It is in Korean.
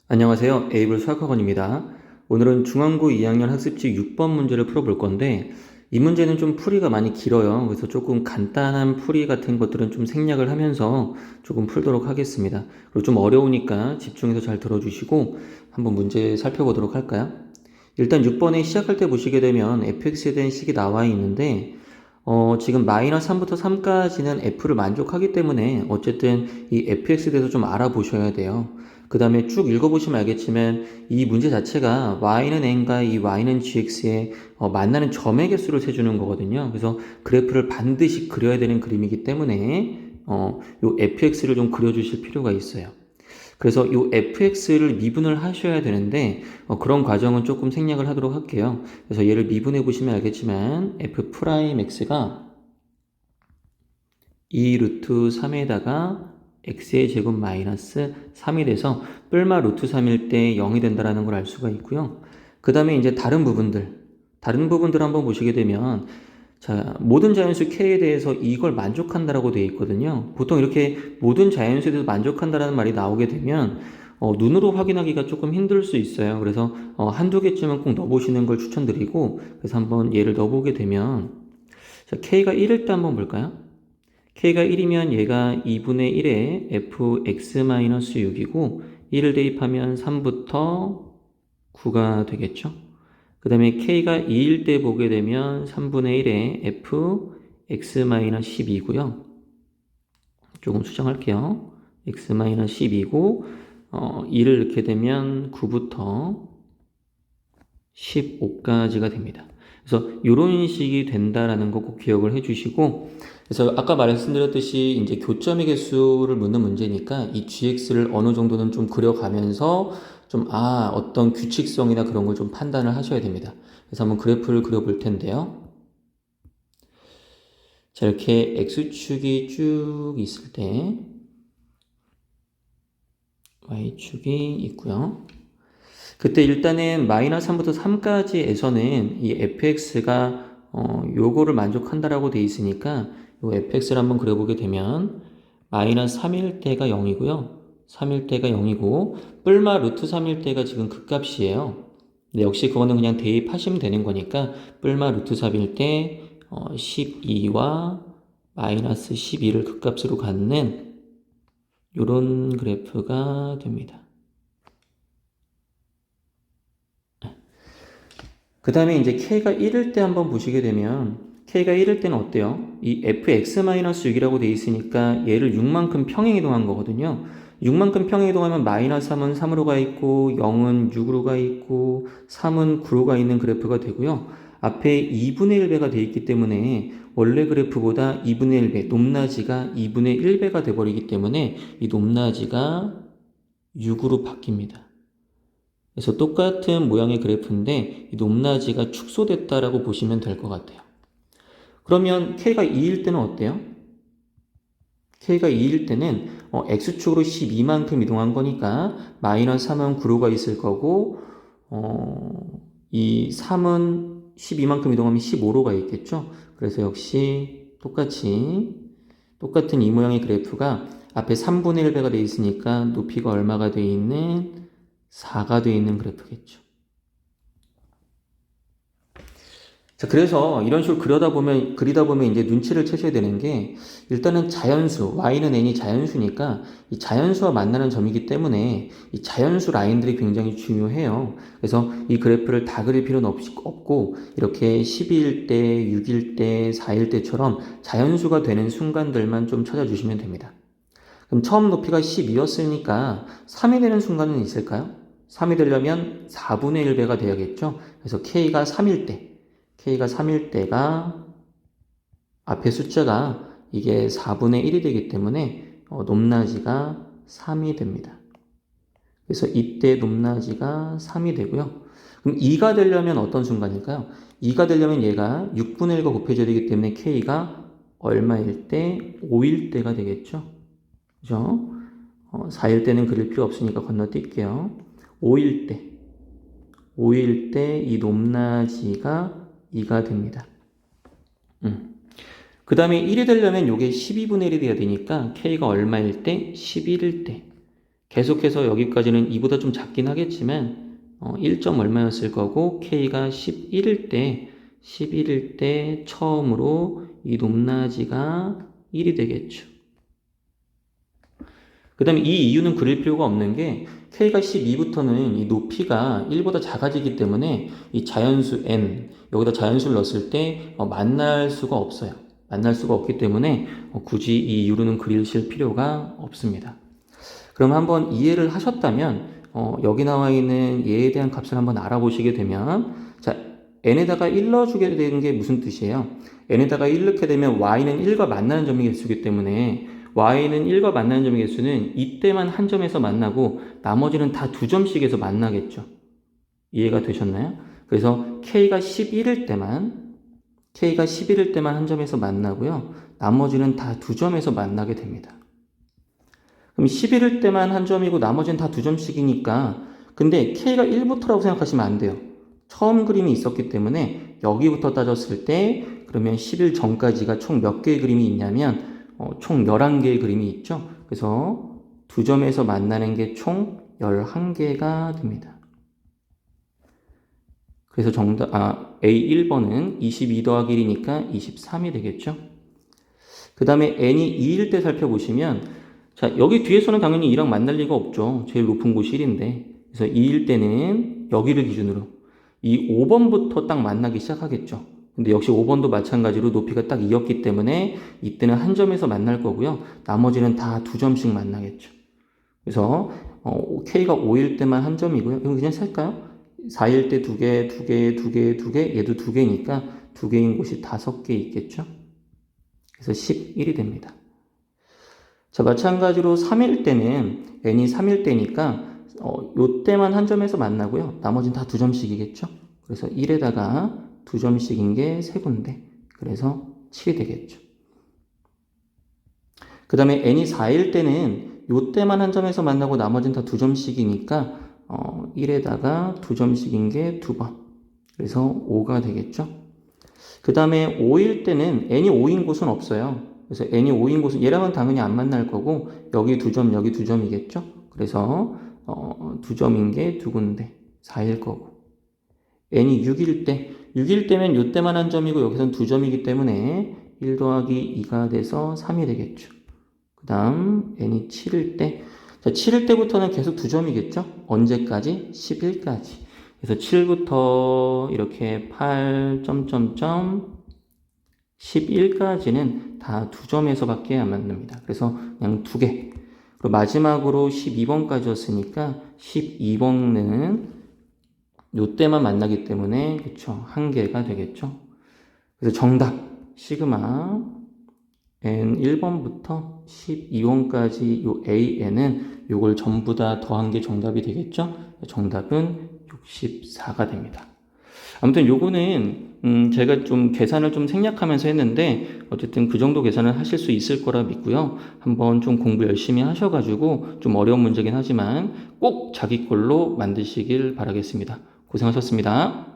안녕하세요. 에이블 수학학원입니다. 오늘은 중앙고 2학년 학습지 6번 문제를 풀어볼 건데 이 문제는 좀 풀이가 많이 길어요. 그래서 조금 간단한 풀이 같은 것들은 좀 생략을 하면서 조금 풀도록 하겠습니다. 그리고 좀 어려우니까 집중해서 잘 들어주시고 한번 문제 살펴보도록 할까요? 일단 6번에 시작할 때 보시게 되면 fx에 대한 식이 나와 있는데 지금 마이너스 3부터 3까지는 f를 만족하기 때문에 어쨌든 이 fx에 대해서 좀 알아보셔야 돼요. 그 다음에 쭉 읽어보시면 알겠지만 이 문제 자체가 y는 n과 이 y는 gx의 만나는 점의 개수를 세주는 거거든요. 그래서 그래프를 반드시 그려야 되는 그림이기 때문에 요 fx를 좀 그려주실 필요가 있어요. 그래서 이 fx를 미분을 하셔야 되는데 그런 과정은 조금 생략을 하도록 할게요. 그래서 얘를 미분해 보시면 알겠지만 f'x가 2 루트 3에다가 x의 제곱 마이너스 3이 돼서 뿔마 루트 3일 때 0이 된다는 걸 알 수가 있고요. 그 다음에 이제 다른 부분들 한번 보시게 되면 자, 모든 자연수 K에 대해서 이걸 만족한다라고 되어 있거든요. 보통 이렇게 모든 자연수에 대해서 만족한다라는 말이 나오게 되면 눈으로 확인하기가 조금 힘들 수 있어요. 그래서 한두 개쯤은 꼭 넣어보시는 걸 추천드리고 그래서 한번 얘를 넣어보게 되면 자, K가 1일 때 한번 볼까요? K가 1이면 얘가 2분의 1에 fx-6이고 1을 대입하면 3부터 9가 되겠죠. 그 다음에 K가 2일 때 보게 되면 3분의 1에 fx-12고요. 조금 수정할게요. x-12고 2를 넣게 되면 9부터 15까지가 됩니다. 그래서 이런 식이 된다라는 거 꼭 기억을 해주시고 그래서 아까 말씀드렸듯이 이제 교점의 개수를 묻는 문제니까 이 gx를 어느 정도는 좀 그려가면서 좀 어떤 규칙성이나 그런 걸 좀 판단을 하셔야 됩니다. 그래서 한번 그래프를 그려볼 텐데요. 자, 이렇게 x축이 쭉 있을 때 y축이 있고요. 그때 일단은 마이너스 3부터 3까지에서는 이 fx가 요거를 만족한다라고 돼 있으니까 요 fx를 한번 그려보게 되면 마이너스 3일 때가 0이고요. 3일 때가 0이고 뿔마 루트 3일 때가 지금 극값이에요. 근데 역시 그거는 그냥 대입하시면 되는 거니까 뿔마 루트 3일 때 12와 마이너스 12를 극값으로 갖는 요런 그래프가 됩니다. 그 다음에 이제 K가 1일 때 한번 보시게 되면 K가 1일 때는 어때요? 이 fx-6이라고 돼 있으니까 얘를 6만큼 평행이동한 거거든요. 6만큼 평행이동하면 마이너스 3은 3으로 가 있고 0은 6으로 가 있고 3은 9로 가 있는 그래프가 되고요. 앞에 2분의 1배가 돼 있기 때문에 원래 그래프보다 2분의 1배, 높낮이가 2분의 1배가 돼버리기 때문에 이 높낮이가 6으로 바뀝니다. 그래서 똑같은 모양의 그래프인데 이 높낮이가 축소됐다라고 보시면 될 것 같아요. 그러면 K가 2일 때는 어때요? K가 2일 때는 X축으로 12만큼 이동한 거니까 마이너스 3은 9로 가 있을 거고 이 3은 12만큼 이동하면 15로 가 있겠죠? 그래서 역시 똑같은 이 모양의 그래프가 앞에 3분의 1배가 되어 있으니까 높이가 얼마가 되어 있는 4가 되어 있는 그래프겠죠. 자, 그래서 이런 식으로 그리다 보면 이제 눈치를 채셔야 되는 게, 일단은 자연수, y는 n이 자연수니까, 이 자연수와 만나는 점이기 때문에, 이 자연수 라인들이 굉장히 중요해요. 그래서 이 그래프를 다 그릴 필요는 없고, 이렇게 12일 때, 6일 때, 4일 때처럼 자연수가 되는 순간들만 좀 찾아주시면 됩니다. 그럼 처음 높이가 12였으니까 3이 되는 순간은 있을까요? 3이 되려면 4분의 1배가 돼야겠죠? 그래서 K가 3일 때가 앞에 숫자가 이게 4분의 1이 되기 때문에 높낮이가 3이 됩니다. 그래서 이때 높낮이가 3이 되고요. 그럼 2가 되려면 어떤 순간일까요? 2가 되려면 얘가 6분의 1과 곱해져야 되기 때문에 K가 얼마일 때? 5일 때가 되겠죠? 그죠? 4일 때는 그릴 필요 없으니까 건너뛸게요. 5일 때. 5일 때 이 높낮이가 2가 됩니다. 그 다음에 1이 되려면 요게 12분의 1이 돼야 되니까 K가 얼마일 때? 11일 때. 계속해서 여기까지는 2보다 좀 작긴 하겠지만 1점 얼마였을 거고 K가 11일 때 처음으로 이 높낮이가 1이 되겠죠. 그 다음에 이 이유는 그릴 필요가 없는 게 K가 12부터는 이 높이가 1보다 작아지기 때문에 이 자연수 n 여기다 자연수를 넣었을 때 만날 수가 없어요. 만날 수가 없기 때문에 굳이 이 이유는 그리실 필요가 없습니다. 그럼 한번 이해를 하셨다면 여기 나와 있는 얘에 대한 값을 한번 알아보시게 되면 자 n에다가 1 넣어주게 되는 게 무슨 뜻이에요? n에다가 1 넣게 되면 y는 1과 만나는 점의 개수이기 때문에 y는 1과 만나는 점의 개수는 이때만 한 점에서 만나고 나머지는 다 2점씩에서 만나겠죠. 이해가 되셨나요? 그래서 k가 11일 때만 한 점에서 만나고요. 나머지는 다 2점에서 만나게 됩니다. 그럼 11일 때만 한 점이고 나머지는 다 2점씩이니까 근데 k가 1부터라고 생각하시면 안 돼요. 처음 그림이 있었기 때문에 여기부터 따졌을 때 그러면 10일 전까지가 총 몇 개의 그림이 있냐면 총 11개의 그림이 있죠. 그래서 2점에서 만나는 게 총 11개가 됩니다. 그래서 A 1번은 22 더하기 1이니까 23이 되겠죠. 그 다음에 n이 2일 때 살펴보시면 자 여기 뒤에서는 당연히 2랑 만날 리가 없죠. 제일 높은 곳이 1인데 그래서 2일 때는 여기를 기준으로 이 5번부터 딱 만나기 시작하겠죠. 근데 역시 5번도 마찬가지로 높이가 딱 2였기 때문에 이때는 한 점에서 만날 거고요. 나머지는 다 2점씩 만나겠죠. 그래서 K가 5일 때만 한 점이고요. 이거 그냥 살까요? 4일 때 2개, 2개, 2개, 2개, 얘도 2개니까 2개인 곳이 5개 있겠죠. 그래서 11이 됩니다. 자, 마찬가지로 3일 때는 n이 3일 때니까 요때만 한 점에서 만나고요. 나머지는 다 2점씩이겠죠. 그래서 1에다가 2점씩인 게 3군데. 그래서 7이 되겠죠. 그 다음에 n이 4일 때는 요때만 한 점에서 만나고 나머지는 다 2점씩이니까 1에다가 2점씩인 게 2번. 그래서 5가 되겠죠. 그 다음에 5일 때는 n이 5인 곳은 없어요. 그래서 n이 5인 곳은 얘랑은 당연히 안 만날 거고 여기 2점, 여기 2점이겠죠. 그래서 2점인 게 2군데 4일 거고 n이 6일 때면 요때만 한 점이고 여기서는 2점이기 때문에 1 더하기 2가 돼서 3이 되겠죠. 그 다음 n이 7일 때 자, 7일 때부터는 계속 2점이겠죠. 언제까지? 10일까지. 그래서 7부터 이렇게 8, 11까지는 다 2점에서 밖에 안 만납니다. 그래서 그냥 2개. 그리고 마지막으로 12번까지였으니까 12번은 요때만 만나기 때문에 그쵸 1개가 되겠죠. 그래서 정답 시그마 n 1번부터 12번까지 요 an은 요걸 전부 다 더한 게 정답이 되겠죠. 정답은 64가 됩니다. 아무튼 요거는 제가 좀 계산을 좀 생략하면서 했는데 어쨌든 그 정도 계산을 하실 수 있을 거라 믿고요. 한번 좀 공부 열심히 하셔가지고 좀 어려운 문제긴 하지만 꼭 자기 걸로 만드시길 바라겠습니다. 고생하셨습니다.